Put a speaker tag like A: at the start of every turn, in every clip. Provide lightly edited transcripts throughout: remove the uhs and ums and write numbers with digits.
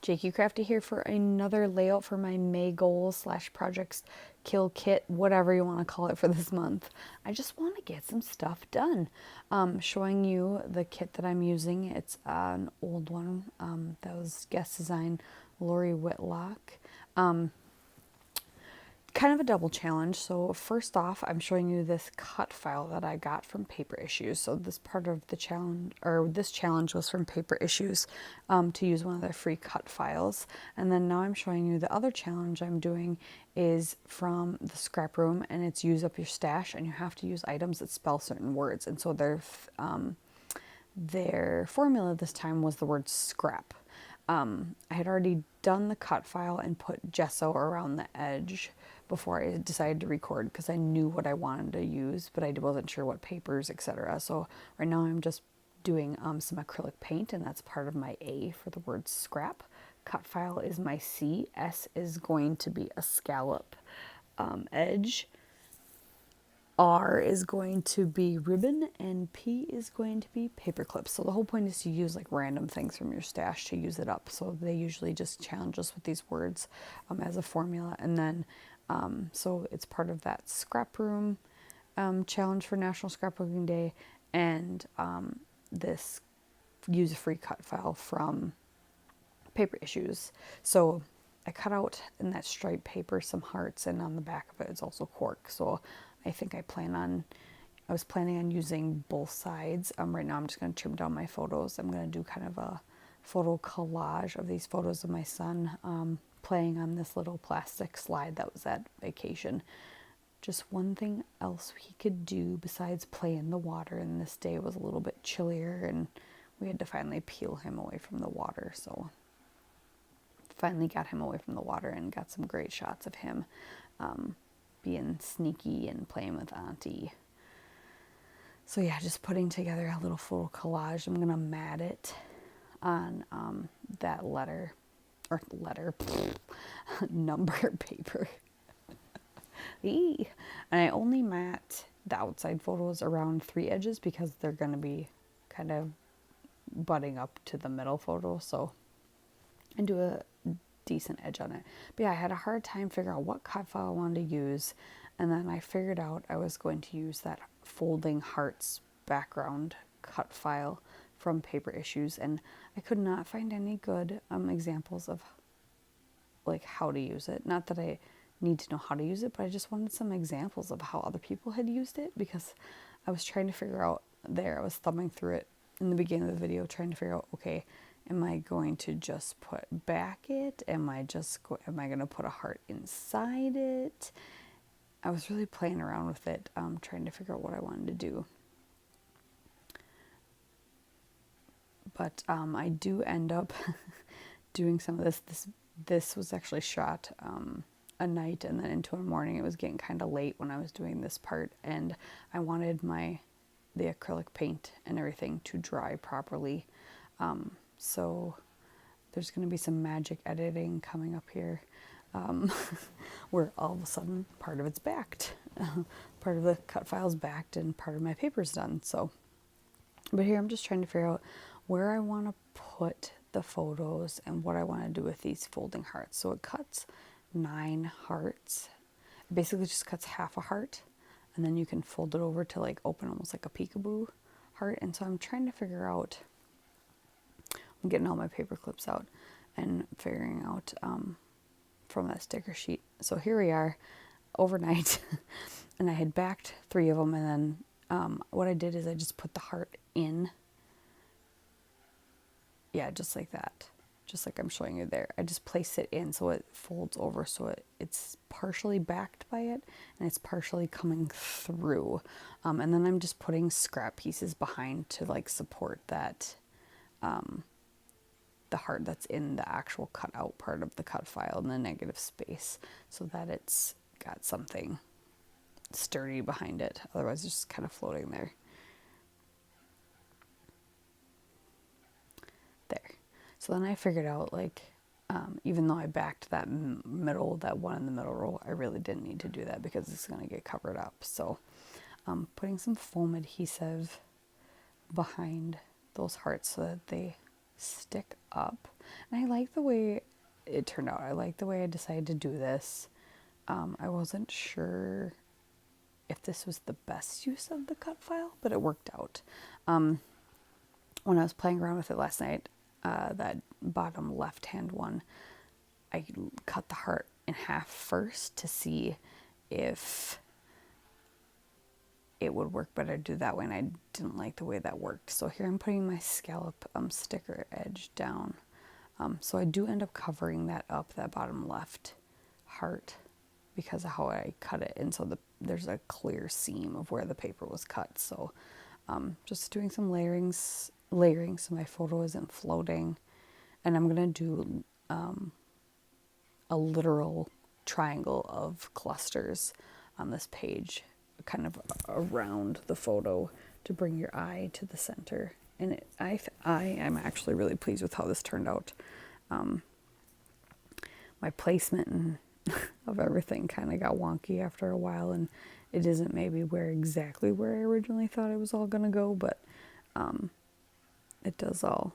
A: JQ Crafty here for another layout for my May goals slash projects kill kit, whatever you want to call it for this month. I just want to get some stuff done. Showing you the kit that I'm using. It's an old one that was guest design Lori Whitlock. Kind of a double challenge. So first off, I'm showing you this cut file that I got from Paper Issues. So this part of the challenge, or this challenge, was from Paper Issues to use one of their free cut files. And then now I'm showing you the other challenge I'm doing is from the Scrap Room, and it's use up your stash, and you have to use items that spell certain words. And so their formula this time was the word scrap. I had already done the cut file and put gesso around the edge before I decided to record because I knew what I wanted to use, but I wasn't sure what papers, etc. So right now I'm just doing some acrylic paint, and that's part of my A for the word scrap. Cut file is my C. S is going to be a scallop edge. R is going to be ribbon, and P is going to be paper clips. So the whole point is to use like random things from your stash to use it up. So they usually just challenge us with these words as a formula. And then, so it's part of that Scrap Room challenge for National Scrapbooking Day, and this use a free cut file from Paper Issues. So I cut out in that striped paper some hearts, and on the back of it is also cork. So I think I was planning on using both sides. Right now I'm just going to trim down my photos. I'm going to do kind of a photo collage of these photos of my son playing on this little plastic slide that was at vacation. Just one thing else he could do besides play in the water, and this day was a little bit chillier, and we had to finally peel him away from the water. So finally got him away from the water and got some great shots of him being sneaky and playing with Auntie. So yeah, just putting together a little photo collage. I'm gonna mat it on that number paper. And I only mat the outside photos around 3 edges because they're gonna be kind of butting up to the middle photo. So and do a decent edge on it. But yeah, I had a hard time figuring out what cut file I wanted to use, and then I figured out I was going to use that folding hearts background cut file from Paper Issues, and I could not find any good examples of like how to use it. Not that I need to know how to use it, but I just wanted some examples of how other people had used it, because I was trying to figure out I was thumbing through it in the beginning of the video trying to figure out, okay, am I going to just put back it? Am I going to put a heart inside it? I was really playing around with it, trying to figure out what I wanted to do. But I do end up doing some of this. This was actually shot a night and then into a morning. It was getting kind of late when I was doing this part, and I wanted the acrylic paint and everything to dry properly. So there's going to be some magic editing coming up here, where all of a sudden part of it's backed. Part of the cut file's backed and part of my paper's done. So, but here I'm just trying to figure out where I want to put the photos and what I want to do with these folding hearts. So it cuts 9 hearts. It basically just cuts half a heart, and then you can fold it over to like open almost like a peekaboo heart. And so I'm trying to figure out, I'm getting all my paper clips out and figuring out from that sticker sheet. So here we are overnight and I had backed 3 of them, and then what I did is I just put the heart in. Yeah, just like that. Just like I'm showing you there. I just place it in so it folds over, so it's partially backed by it and it's partially coming through. And then I'm just putting scrap pieces behind to like support that the heart that's in the actual cutout part of the cut file in the negative space, so that it's got something sturdy behind it. Otherwise it's just kind of floating there. There. So then I figured out, like, even though I backed that that one in the middle row, I really didn't need to do that because it's going to get covered up. So putting some foam adhesive behind those hearts so that they stick up. And I like the way it turned out. I like the way I decided to do this. I wasn't sure if this was the best use of the cut file, but it worked out. When I was playing around with it last night, that bottom left-hand one, I cut the heart in half first to see if it would work better to do that way, and I didn't like the way that worked. So here I'm putting my scallop sticker edge down. So I do end up covering that up, that bottom left heart, because of how I cut it, and so there's a clear seam of where the paper was cut. So just doing some layering so my photo isn't floating, and I'm gonna do a literal triangle of clusters on this page, kind of around the photo, to bring your eye to the center. And I am actually really pleased with how this turned out. My placement of everything kind of got wonky after a while, and it isn't maybe exactly where I originally thought it was all gonna go, but it does all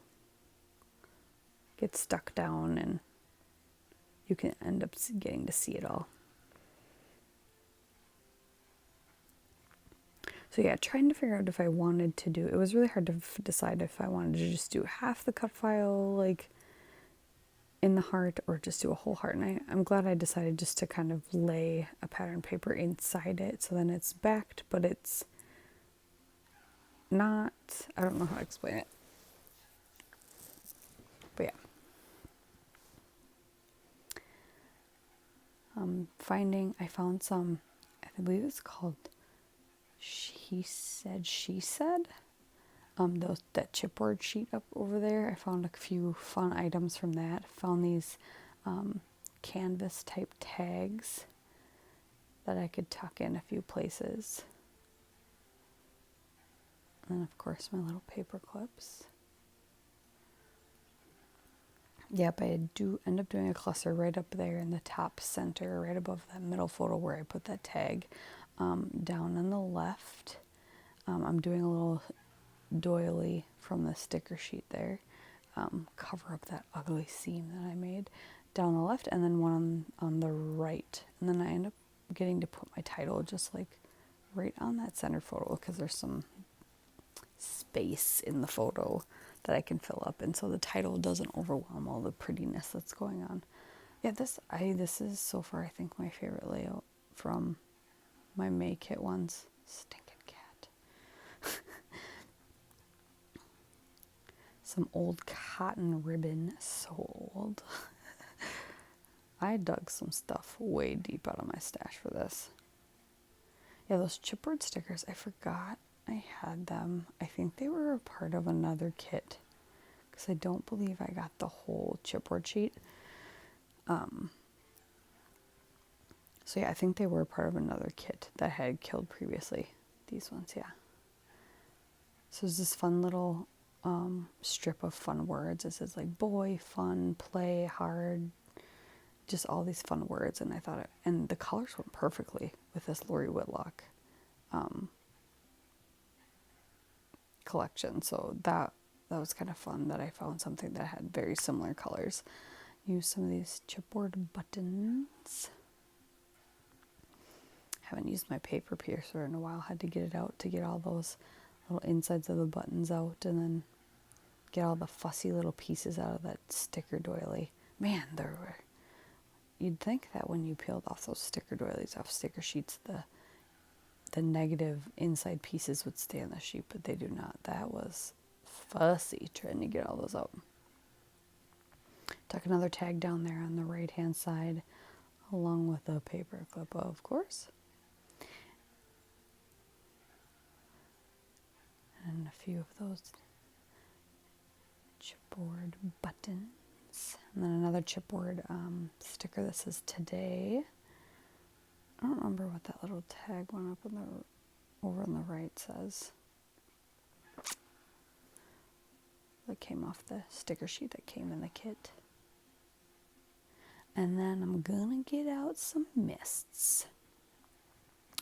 A: get stuck down, and you can end up getting to see it all. So yeah, trying to figure out if I wanted to do, it was really hard to decide if I wanted to just do half the cut file, like in the heart, or just do a whole heart. And I'm glad I decided just to kind of lay a pattern paper inside it, so then it's backed, but it's not, I don't know how to explain it. But yeah. I found some, I believe it's called She Said, that chipboard sheet up over there. I found a few fun items from that. Found these canvas type tags that I could tuck in a few places. And then of course my little paper clips. Yep, I do end up doing a cluster right up there in the top center, right above that middle photo where I put that tag. Down on the left, I'm doing a little doily from the sticker sheet there. Cover up that ugly seam that I made down the left, and then one on the right. And then I end up getting to put my title just like right on that center photo, because there's some space in the photo that I can fill up, and so the title doesn't overwhelm all the prettiness that's going on. Yeah, this is so far I think my favorite layout from my May kit ones. Stinking cat. Some old cotton ribbon, so old. I dug some stuff way deep out of my stash for this. Yeah, those chipboard stickers, I forgot I had them. I think they were a part of another kit, because I don't believe I got the whole chipboard sheet. So yeah, I think they were part of another kit that I had killed previously. These ones, yeah. So there's this fun little strip of fun words. It says like boy, fun, play, hard, just all these fun words. And I thought and the colors went perfectly with this Lori Whitlock collection. So that was kind of fun that I found something that had very similar colors. Use some of these chipboard buttons. Haven't used my paper piercer in a while. Had to get it out to get all those little insides of the buttons out, and then get all the fussy little pieces out of that sticker doily. Man, you'd think that when you peeled off those sticker doilies off sticker sheets, the negative inside pieces would stay on the sheet, but they do not. That was fussy trying to get all those out. Tuck another tag down there on the right hand side, along with a paper clip, of course. And a few of those chipboard buttons. And then another chipboard sticker that says today. I don't remember what that little tag one up over on the right says. That came off the sticker sheet that came in the kit. And then I'm gonna get out some mists.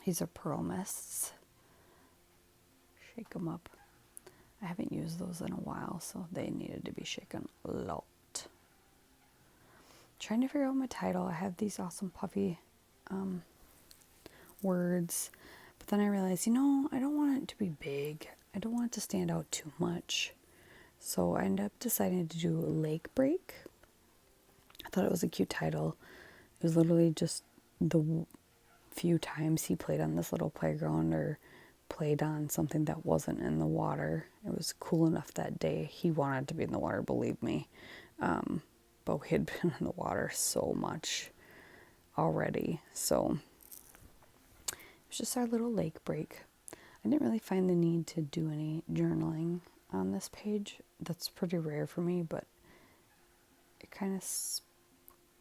A: These are pearl mists. Shake them up. I haven't used those in a while, so they needed to be shaken a lot. Trying to figure out my title. I have these awesome puffy words, but then I realized, I don't want it to be big. I don't want it to stand out too much. So I ended up deciding to do Lake Break. I thought it was a cute title. It was literally just the few times he played on this little playground or played on something that wasn't in the water. It was cool enough that day. He wanted to be in the water, believe me. But we had been in the water so much already. So it was just our little lake break. I didn't really find the need to do any journaling on this page. That's pretty rare for me, but it kind of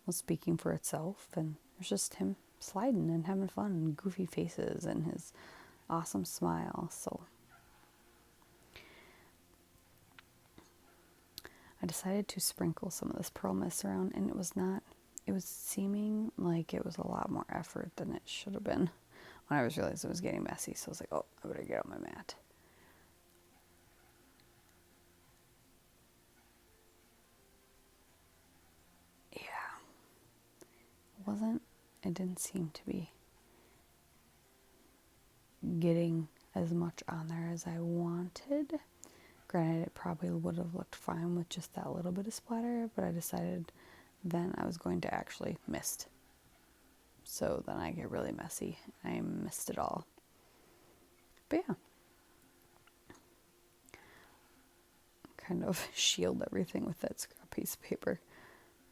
A: was speaking for itself. And it was just him sliding and having fun and goofy faces and his awesome smile. So I decided to sprinkle some of this pearl mist around, and it was seeming like it was a lot more effort than it should have been when I realized it was getting messy. So I was like, oh, I better get out my mat. Yeah. It didn't seem to be getting as much on there as I wanted. Granted, it probably would have looked fine with just that little bit of splatter, but I decided then I was going to actually mist. So then I get really messy. I missed it all. But yeah. Kind of shield everything with that scrap piece of paper.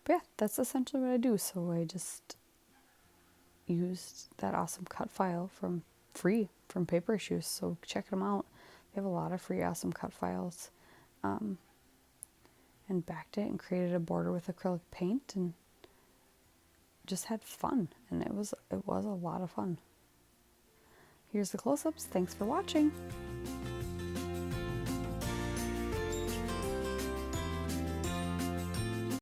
A: But yeah, that's essentially what I do. So I just used that awesome cut file from Paper Issues. So check them out. They have a lot of free awesome cut files. And backed it and created a border with acrylic paint and just had fun. And it was a lot of fun. Here's the close-ups. Thanks for watching.